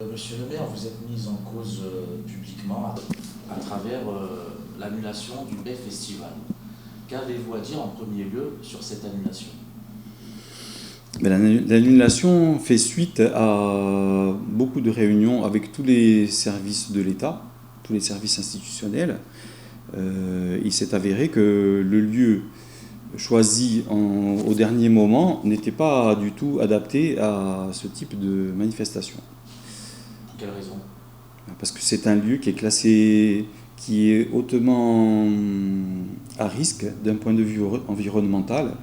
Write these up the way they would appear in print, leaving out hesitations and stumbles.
Monsieur le maire, vous êtes mis en cause publiquement à travers l'annulation du BAY Festival. Qu'avez-vous à dire en premier lieu sur cette annulation? L'annulation fait suite à beaucoup de réunions avec tous les services de l'État, tous les services institutionnels. Il s'est avéré que le lieu choisi au dernier moment n'était pas du tout adapté à ce type de manifestation. Pour quelle raison? Parce que c'est un lieu qui est classé, qui est hautement à risque d'un point de vue environnemental,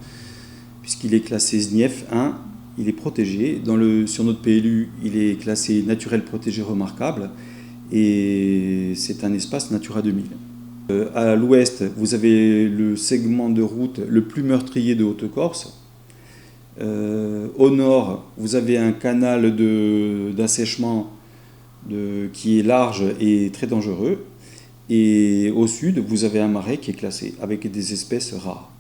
puisqu'il est classé SNIEF 1, il est protégé. Sur notre PLU, il est classé naturel protégé remarquable, et c'est un espace Natura 2000. À l'ouest, vous avez le segment de route le plus meurtrier de Haute-Corse. Au nord, vous avez un canal d'assèchement qui est large et très dangereux. Et au sud, vous avez un marais qui est classé avec des espèces rares.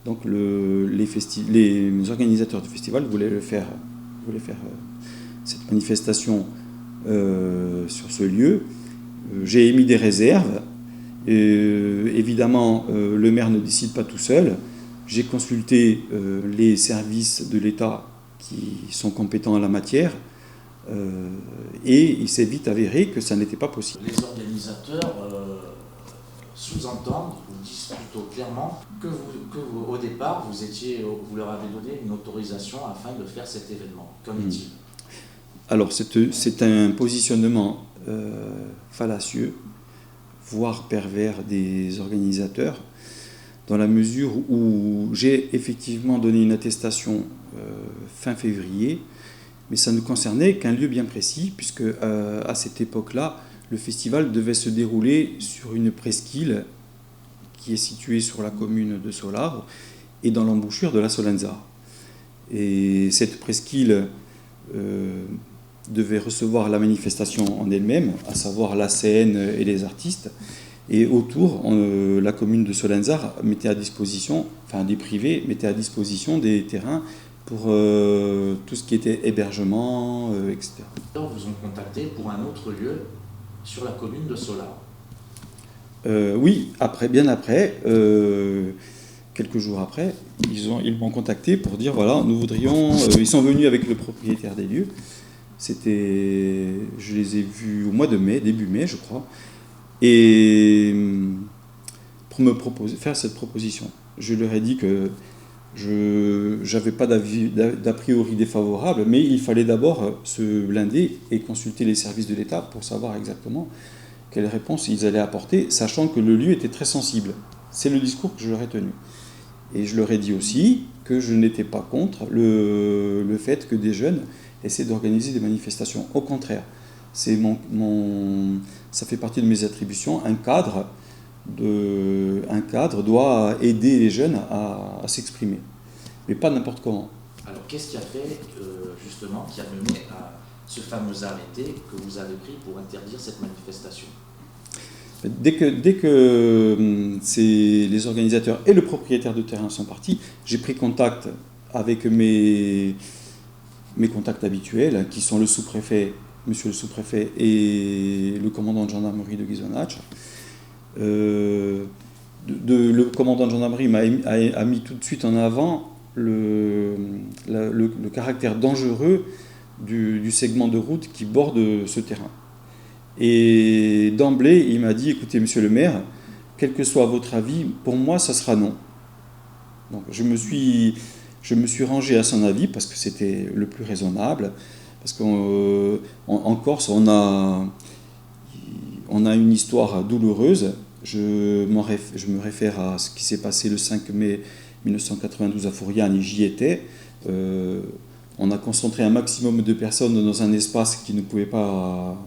Donc les organisateurs du festival voulaient faire cette manifestation sur ce lieu. J'ai émis des réserves. Évidemment, le maire ne décide pas tout seul. J'ai consulté les services de l'État qui sont compétents en la matière. Et il s'est vite avéré que ça n'était pas possible. Les organisateurs sous-entendent, ou disent plutôt clairement, que vous, au départ, vous leur avez donné une autorisation afin de faire cet événement. Qu'en est-il? Alors, c'est un positionnement fallacieux, voire pervers des organisateurs, dans la mesure où j'ai effectivement donné une attestation fin février, mais ça ne concernait qu'un lieu bien précis, puisque à cette époque-là, le festival devait se dérouler sur une presqu'île qui est située sur la commune de Solar et dans l'embouchure de la Solenza. Et cette presqu'île devait recevoir la manifestation en elle-même, à savoir la scène et les artistes. Et autour, la commune de Solenza mettait à disposition, enfin des privés mettaient à disposition des terrains pour tout ce qui était hébergement, etc. Ils vous ont contacté pour un autre lieu sur la commune de Solar. Oui, bien après, quelques jours après, ils m'ont contacté pour dire voilà, nous voudrions. Ils sont venus avec le propriétaire des lieux. Je les ai vus au mois de mai, début mai, je crois, et pour faire cette proposition. Je leur ai dit que je n'avais pas d'a priori défavorable, mais il fallait d'abord se blinder et consulter les services de l'État pour savoir exactement quelle réponse ils allaient apporter, sachant que le lieu était très sensible. C'est le discours que je leur ai tenu. Et je leur ai dit aussi que je n'étais pas contre le fait que des jeunes essaient d'organiser des manifestations. Au contraire, ça fait partie de mes attributions. Un cadre doit aider les jeunes à s'exprimer, mais pas n'importe comment. Alors qu'est-ce qui a fait, justement, qui a mené à ce fameux arrêté que vous avez pris pour interdire cette manifestation? Dès que les organisateurs et le propriétaire de terrain sont partis, j'ai pris contact avec mes contacts habituels, qui sont le sous-préfet, monsieur le sous-préfet, et le commandant de gendarmerie de Ghisonaccia. Le commandant de gendarmerie a mis tout de suite en avant le caractère dangereux du segment de route qui borde ce terrain. Et d'emblée, il m'a dit, écoutez, monsieur le maire, quel que soit votre avis, pour moi, ça sera non. Donc je me suis rangé à son avis parce que c'était le plus raisonnable, parce qu'en Corse, on a une histoire douloureuse. Je me réfère à ce qui s'est passé le 5 mai 1992 à Fouriane, et j'y étais. On a concentré un maximum de personnes dans un espace qui ne pouvait pas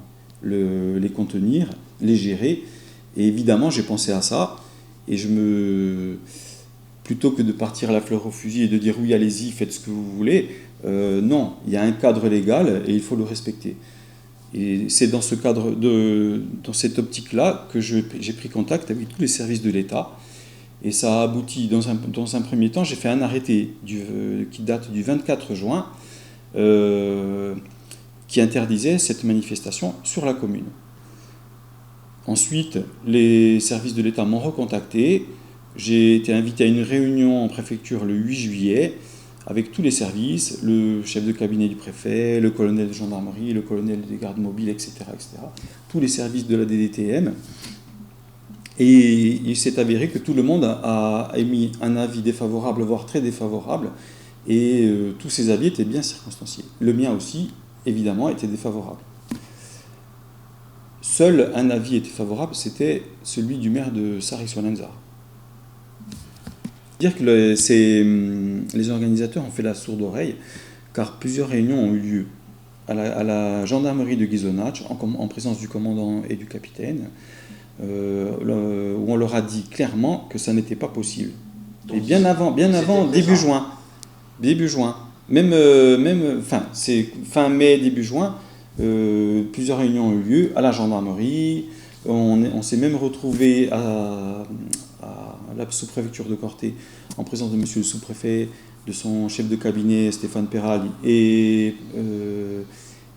les contenir, les gérer. Et évidemment, j'ai pensé à ça. Et plutôt que de partir à la fleur au fusil et de dire oui, allez-y, faites ce que vous voulez, non, il y a un cadre légal et il faut le respecter. Et c'est dans dans cette optique-là que j'ai pris contact avec tous les services de l'État. Et ça a abouti, dans un premier temps, j'ai fait un arrêté qui date du 24 juin, qui interdisait cette manifestation sur la commune. Ensuite, les services de l'État m'ont recontacté. J'ai été invité à une réunion en préfecture le 8 juillet avec tous les services, le chef de cabinet du préfet, le colonel de gendarmerie, le colonel des gardes mobiles, etc., tous les services de la DDTM. Et il s'est avéré que tout le monde a émis un avis défavorable, voire très défavorable, et tous ces avis étaient bien circonstanciés. Le mien aussi, évidemment, était défavorable. Seul un avis était favorable, c'était celui du maire de Saris-Ouananza. Dire que les organisateurs ont fait la sourde oreille, car plusieurs réunions ont eu lieu à la gendarmerie de Ghisonaccia, en présence du commandant et du capitaine, où on leur a dit clairement que ça n'était pas possible. Donc, et bien avant, début juin. C'est fin mai, début juin, plusieurs réunions ont eu lieu à la gendarmerie. On s'est même retrouvé à la sous-préfecture de Corté en présence de monsieur le sous-préfet, de son chef de cabinet Stéphane Perali et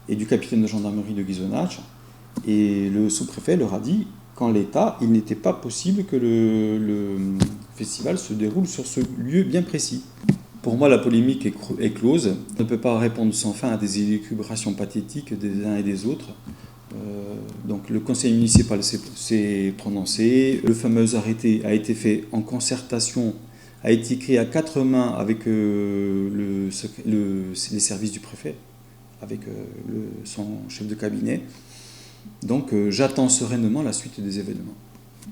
du capitaine de gendarmerie de Ghisonaccia. Et le sous-préfet leur a dit qu'en l'état, il n'était pas possible que le festival se déroule sur ce lieu bien précis. Pour moi, la polémique est close. On ne peut pas répondre sans fin à des élucubrations pathétiques des uns et des autres. Donc le conseil municipal s'est prononcé. Le fameux arrêté a été fait en concertation, a été écrit à 4 mains avec les services du préfet, avec son chef de cabinet. Donc j'attends sereinement la suite des événements.